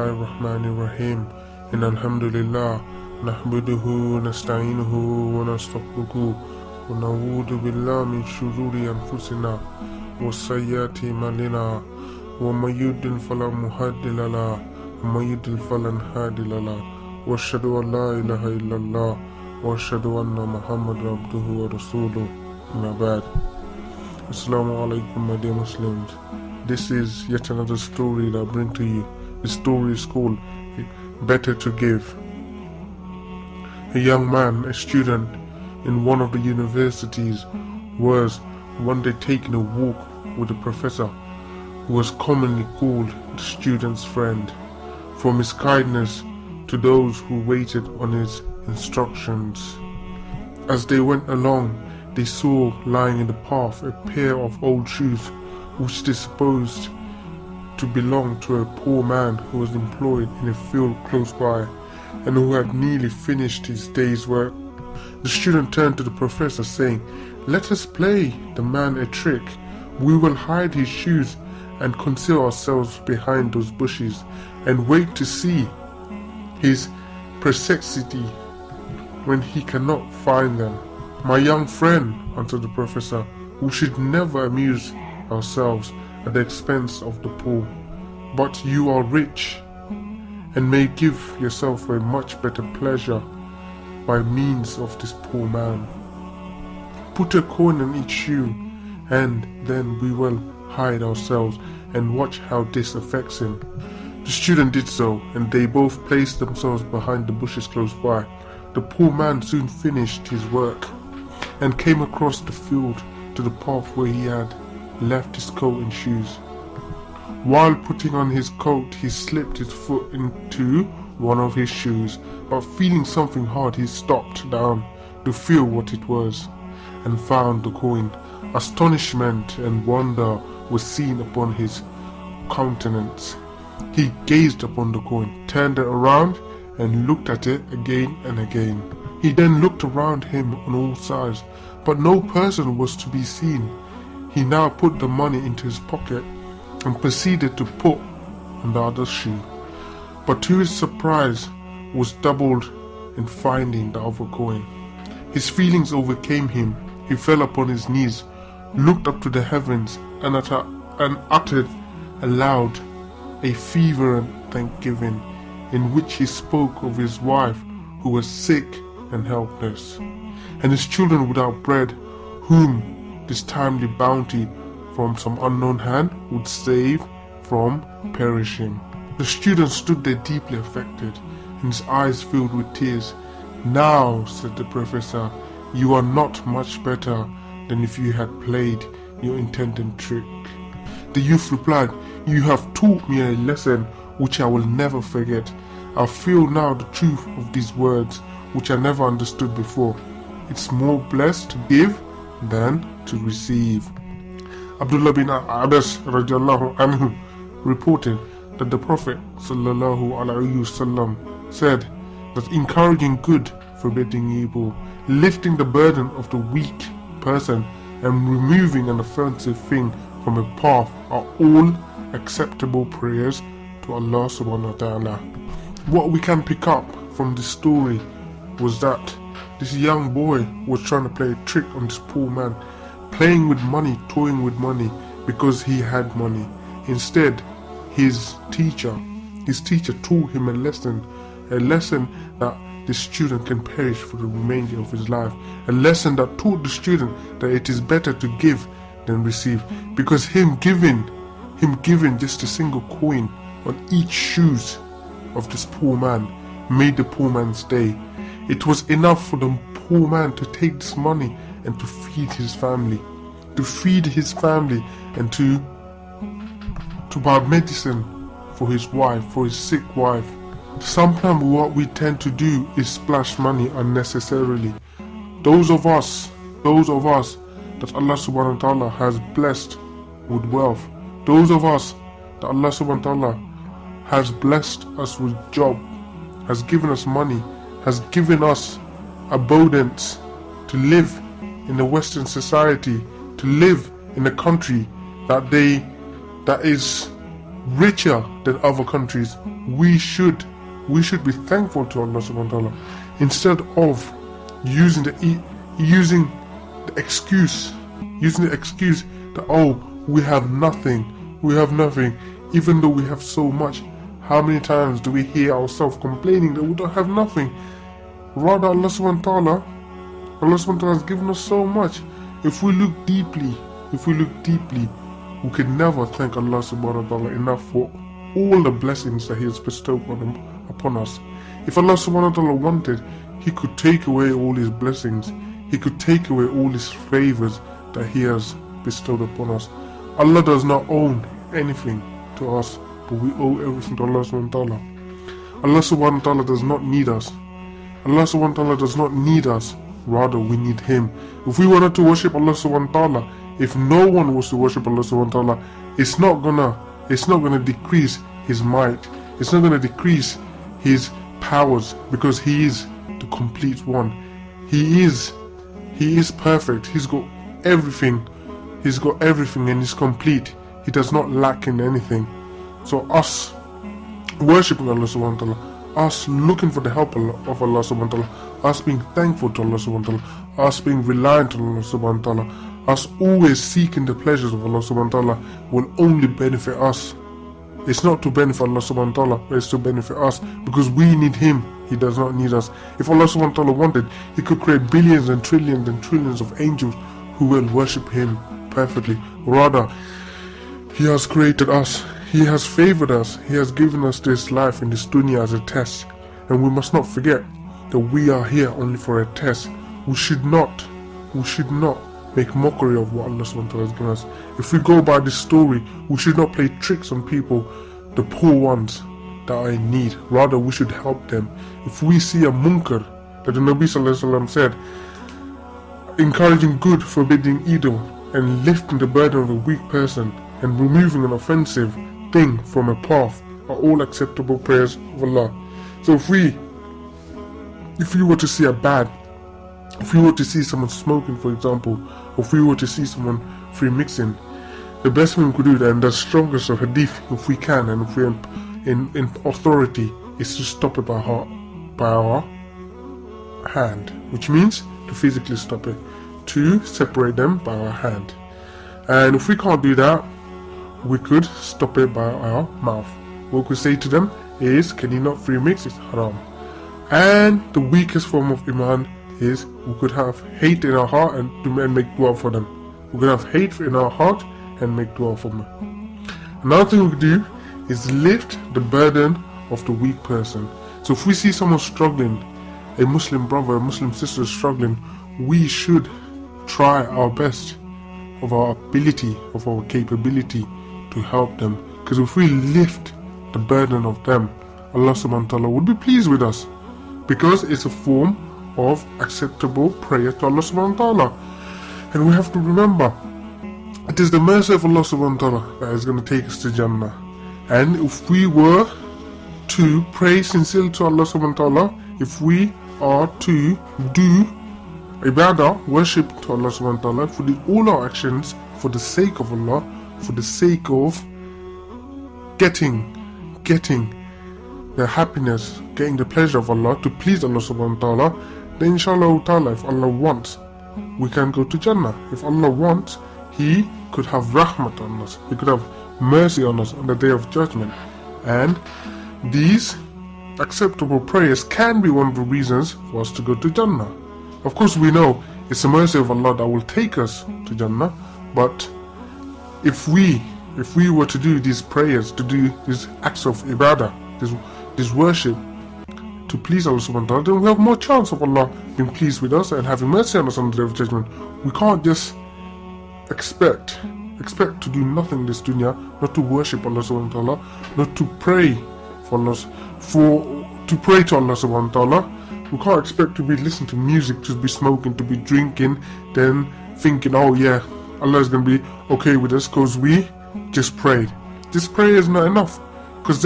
Bismillahirrahmanirrahim. إن الحمد لله نحمده ونستعينه ونستغفره ونعوذ بالله من شرور أنفسنا وسيئات أعمالنا ومن يضلل فلا مهادي له ومن يضلل فلا هادي له وأشهد أن لا إله إلا الله وأشهد أن محمدا عبده ورسوله. أما بعد. Assalamu alaikum, my dear Muslims. This is yet another story that I bring to you. The story is called Better to Give. A young man, a student in one of the universities, was one day taking a walk with a professor who was commonly called the student's friend, from his kindness to those who waited on his instructions. As they went along, they saw lying in the path a pair of old shoes which they supposed to belong to a poor man who was employed in a field close by and who had nearly finished his day's work. The student turned to the professor saying, "Let us play the man a trick. We will hide his shoes and conceal ourselves behind those bushes and wait to see his perplexity when he cannot find them." "My young friend," answered the professor, "we should never amuse ourselves at the expense of the poor. But you are rich and may give yourself a much better pleasure by means of this poor man. Put a coin in each shoe, and then we will hide ourselves and watch how this affects him." The student did so, and they both placed themselves behind the bushes close by. The poor man soon finished his work and came across the field to the path where he had left his coat and shoes. While putting on his coat, he slipped his foot into one of his shoes, but feeling something hard, he stopped down to feel what it was and found the coin. Astonishment and wonder was seen upon his countenance. He gazed upon the coin, turned it around and looked at it again and again. He then looked around him on all sides, but no person was to be seen. He now put the money into his pocket and proceeded to put on the other shoe, but to his surprise was doubled in finding the other coin. His feelings overcame him. He fell upon his knees, looked up to the heavens, and uttered aloud a fervent thanksgiving, in which he spoke of his wife who was sick and helpless, and his children without bread, whom this timely bounty from some unknown hand would save from perishing. The student stood there deeply affected, and his eyes filled with tears. "Now," said the professor, "you are not much better than if you had played your intended trick." The youth replied, "You have taught me a lesson which I will never forget. I feel now the truth of these words, which I never understood before. It's more blessed to give than to receive." Abdullah bin Abbas radiallahu anhu reported that the Prophet sallallahu alaihi wasallam said that encouraging good, forbidding evil, lifting the burden of the weak person, and removing an offensive thing from a path are all acceptable prayers to Allah subhanahu wa ta'ala. What we can pick up from this story was that this young boy was trying to play a trick on this poor man, playing with money, toying with money because he had money. Instead, his teacher taught him a lesson that the student can perish for the remainder of his life, a lesson that taught the student that it is better to give than receive, because him giving just a single coin on each shoes of this poor man made the poor man's day. It was enough for the poor man to take this money and to feed his family, and to buy medicine for his wife, for his sick wife. Sometimes what we tend to do is splash money unnecessarily. Those of us that Allah subhanahu wa ta'ala has blessed with wealth, those of us that Allah subhanahu wa ta'ala has blessed us with job, has given us money, has given us abundance to live in the Western society, to live in a country that is richer than other countries. We should be thankful to Allah subhanahu wa ta'ala, instead of using the excuse that, oh, we have nothing, even though we have so much. How many times do we hear ourselves complaining that we don't have nothing? Rather, Allah subhanahu wa ta'ala has given us so much. If we look deeply, we can never thank Allah subhanahu wa ta'ala enough for all the blessings that He has bestowed upon us. If Allah subhanahu wa ta'ala wanted, He could take away all His blessings. He could take away all His favors that He has bestowed upon us. Allah does not own anything to us, but we owe everything to Allah subhanahu wa ta'ala. Allah subhanahu wa ta'ala does not need us. Allah subhanahu wa ta'ala does not need us. Rather, we need Him. If we wanted to worship Allah subhanahu wa ta'ala, if no one was to worship Allah subhanahu wa ta'ala, it's not gonna decrease His might. It's not gonna decrease His powers, because He is the complete one. He is perfect. He's got everything and He's complete. He does not lack in anything. So us worshipping Allah subhanahu wa ta'ala, us looking for the help of Allah subhanahu wa ta'ala, us being thankful to Allah subhanahu wa ta'ala, us being reliant on Allah subhanahu wa ta'ala, us always seeking the pleasures of Allah subhanahu wa ta'ala will only benefit us. It's not to benefit Allah subhanahu wa ta'ala, but it's to benefit us, because we need Him. He does not need us. If Allah subhanahu wa ta'ala wanted, He could create billions and trillions of angels who will worship Him perfectly. Rather, He has created us. He has favored us. He has given us this life in this dunya as a test. And we must not forget that we are here only for a test. We should not make mockery of what Allah subhanahu wa ta'ala has given us. If we go by this story, we should not play tricks on people, the poor ones that are in need. Rather, we should help them. If we see a munkar, that the Nabi sallallahu alaihi wasallam said, encouraging good, forbidding evil, and lifting the burden of a weak person, and removing an offensive thing from a path, are all acceptable prayers of Allah. So if we were to see if we were to see someone smoking, for example, or if we were to see someone free mixing, the best thing we could do, and the strongest of hadith, if we can, and if we're in authority, is to stop it by our hand, which means to physically stop it, to separate them by our hand. And if we can't do that, we could stop it by our mouth. What we could say to them is, can you not free mix? It's haram. And the weakest form of iman is we could have hate in our heart and make dua for them. We could have hate in our heart and make dua for them. Another thing we could do is lift the burden of the weak person. So if we see someone struggling, a Muslim brother, a Muslim sister struggling, we should try our best of our ability, of our capability to help them. Because if we lift the burden of them, Allah subhanahu wa ta'ala would be pleased with us, because it's a form of acceptable prayer to Allah subhanahu wa ta'ala. And we have to remember, it is the mercy of Allah subhanahu wa ta'ala that is going to take us to Jannah. And if we were to pray sincerely to Allah subhanahu wa ta'ala, if we are to do ibadah, worship to Allah subhanahu wa ta'ala, if we did all our actions for the sake of Allah, for the sake of getting the happiness, getting the pleasure of Allah, to please Allah subhanahu wa ta'ala, then inshallah ta'ala, if Allah wants, we can go to Jannah. If Allah wants, He could have rahmat on us, He could have mercy on us on the day of judgment. And these acceptable prayers can be one of the reasons for us to go to Jannah. Of course, we know it's the mercy of Allah that will take us to Jannah, but if we were to do these prayers, to do these acts of ibadah, this worship, to please Allah subhanahu wa ta'ala, then we have more chance of Allah being pleased with us and having mercy on us on the day of judgment. We can't just expect to do nothing in this dunya, not to worship Allah subhanahu wa ta'ala, not to pray to pray to Allah subhanahu wa ta'ala. We can't expect to be listening to music, to be smoking, to be drinking, then thinking, oh yeah, Allah is going to be okay with us because we just prayed. This prayer is not enough, because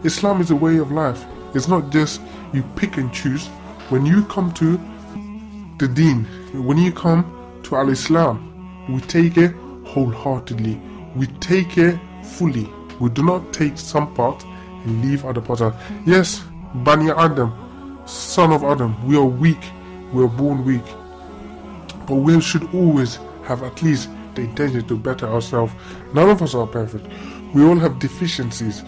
Islam is a way of life. It's not just you pick and choose. When you come to the deen, when you come to Al-Islam, we take it wholeheartedly. We take it fully. We do not take some part and leave other parts out. Yes, Bani Adam, son of Adam, we are weak. We are born weak. But we should always have at least the intention to better ourselves. None of us are perfect. We all have deficiencies.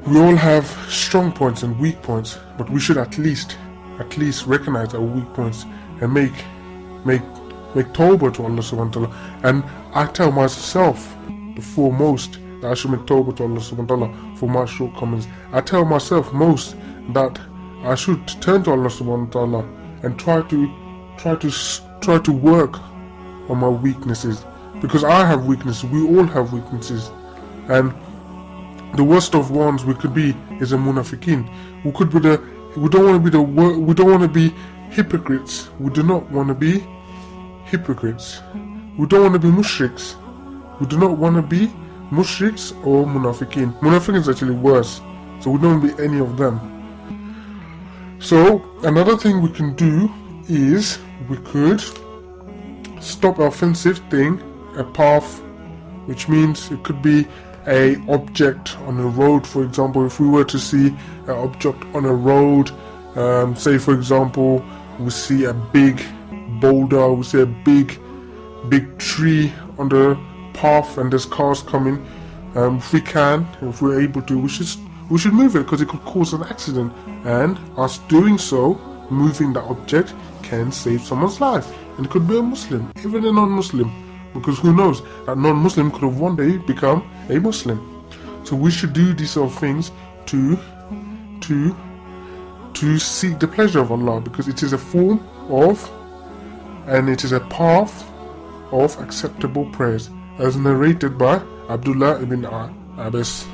We all have strong points and weak points. But we should at least recognize our weak points and make tawbah to Allah subhanahu wa ta'ala. And I tell myself the foremost that I should make tawbah to Allah subhanahu wa ta'ala for my shortcomings. I tell myself most that I should turn to Allah subhanahu wa ta'ala and try to work on my weaknesses, because I have weaknesses. We all have weaknesses, and the worst of ones we could be is a munafiqeen. We don't want to be hypocrites. We do not want to be hypocrites. We don't want to be mushriks. We do not want to be mushriks or munafiqeen. Munafiqeen is actually worse, so we don't want to be any of them. So another thing we can do is we could stop an offensive thing, a path, which means it could be a object on a road. For example, if we were to see an object on a road, say for example we see a big boulder, we see a big tree on the path and there's cars coming, if we're able to, we should move it, because it could cause an accident, and us doing so, moving the object, can save someone's life. And it could be a Muslim, even a non-Muslim, because who knows, that non-Muslim could have one day become a Muslim. So we should do these sort of things to seek the pleasure of Allah, because it is a form of, and it is a path of acceptable prayers, as narrated by Abdullah ibn Abbas.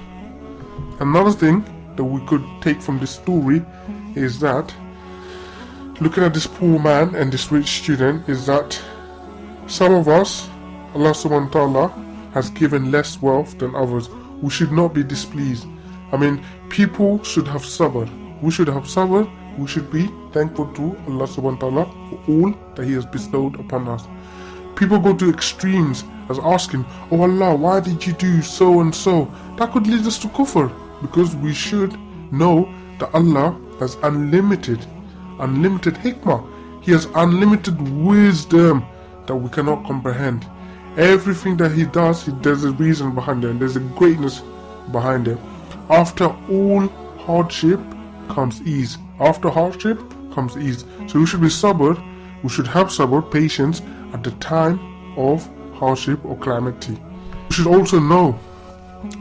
Another thing that we could take from this story is that, looking at this poor man and this rich student, is that some of us, Allah subhanahu wa ta'ala has given less wealth than others. We should not be displeased. I mean, people should have sabr. We should have sabr. We should be thankful to Allah subhanahu wa ta'ala for all that He has bestowed upon us. People go to extremes as asking, oh Allah, why did you do so and so? That could lead us to kufr, because we should know that Allah has unlimited hikmah. He has unlimited wisdom that we cannot comprehend. Everything that He does, there's a reason behind it, and there's a greatness behind it. After all hardship comes ease. After hardship comes ease. So we should be sabr. We should have sabr, patience, at the time of hardship or calamity. We should also know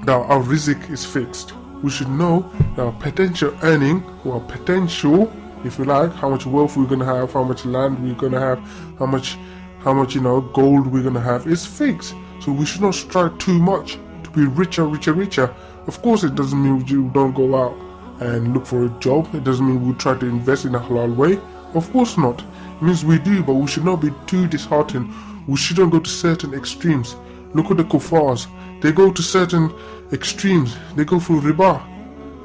that our rizq is fixed. We should know that our potential earning, or our potential, if you like, how much wealth we're going to have, how much land we're going to have, how much gold we're going to have, is fixed. So we should not strive too much to be richer. Of course, it doesn't mean you don't go out and look for a job. It doesn't mean we try to invest in a halal way. Of course not. It means we do, but we should not be too disheartened. We shouldn't go to certain extremes. Look at the kuffars. They go to certain extremes. They go for riba.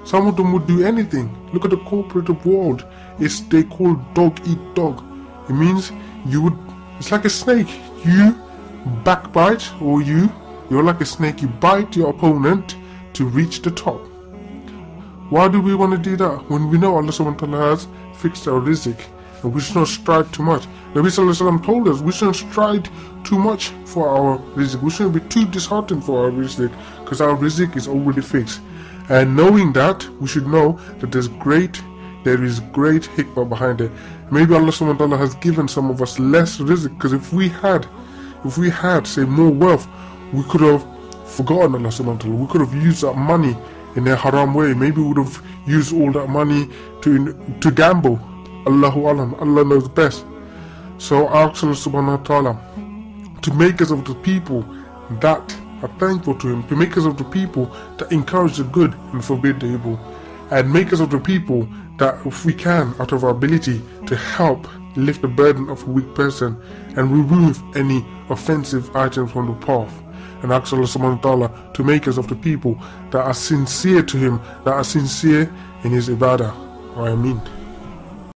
Some of them would do anything. Look at the corporate world. They call dog eat dog. It means it's like a snake. You backbite, or you're like a snake. You bite your opponent to reach the top. Why do we want to do that when we know Allah subhanahu wa ta'ala has fixed our rizq? And we should not strive too much. Nabi sallallahu alaihi wasallam told us we shouldn't strive too much for our rizq. We shouldn't be too disheartened for our rizq, because our rizq is already fixed. And knowing that, we should know that there is great hikmah behind it. Maybe Allah subhanahu wa ta'ala has given some of us less rizq, because if we had say more wealth, we could have forgotten Allah subhanahu wa ta'ala. We could have used that money in a haram way. Maybe we would have used all that money to gamble. Allahu alam, Allah knows best. So I ask Allah subhanahu wa ta'ala to make us of the people that are thankful to Him, to make us of the people that encourage the good and forbid the evil, and make us of the people that, if we can, out of our ability, to help lift the burden of a weak person and remove any offensive items from the path. And ask Allah subhanahu wa ta'ala to make us of the people that are sincere to Him, that are sincere in His ibadah. Ameen.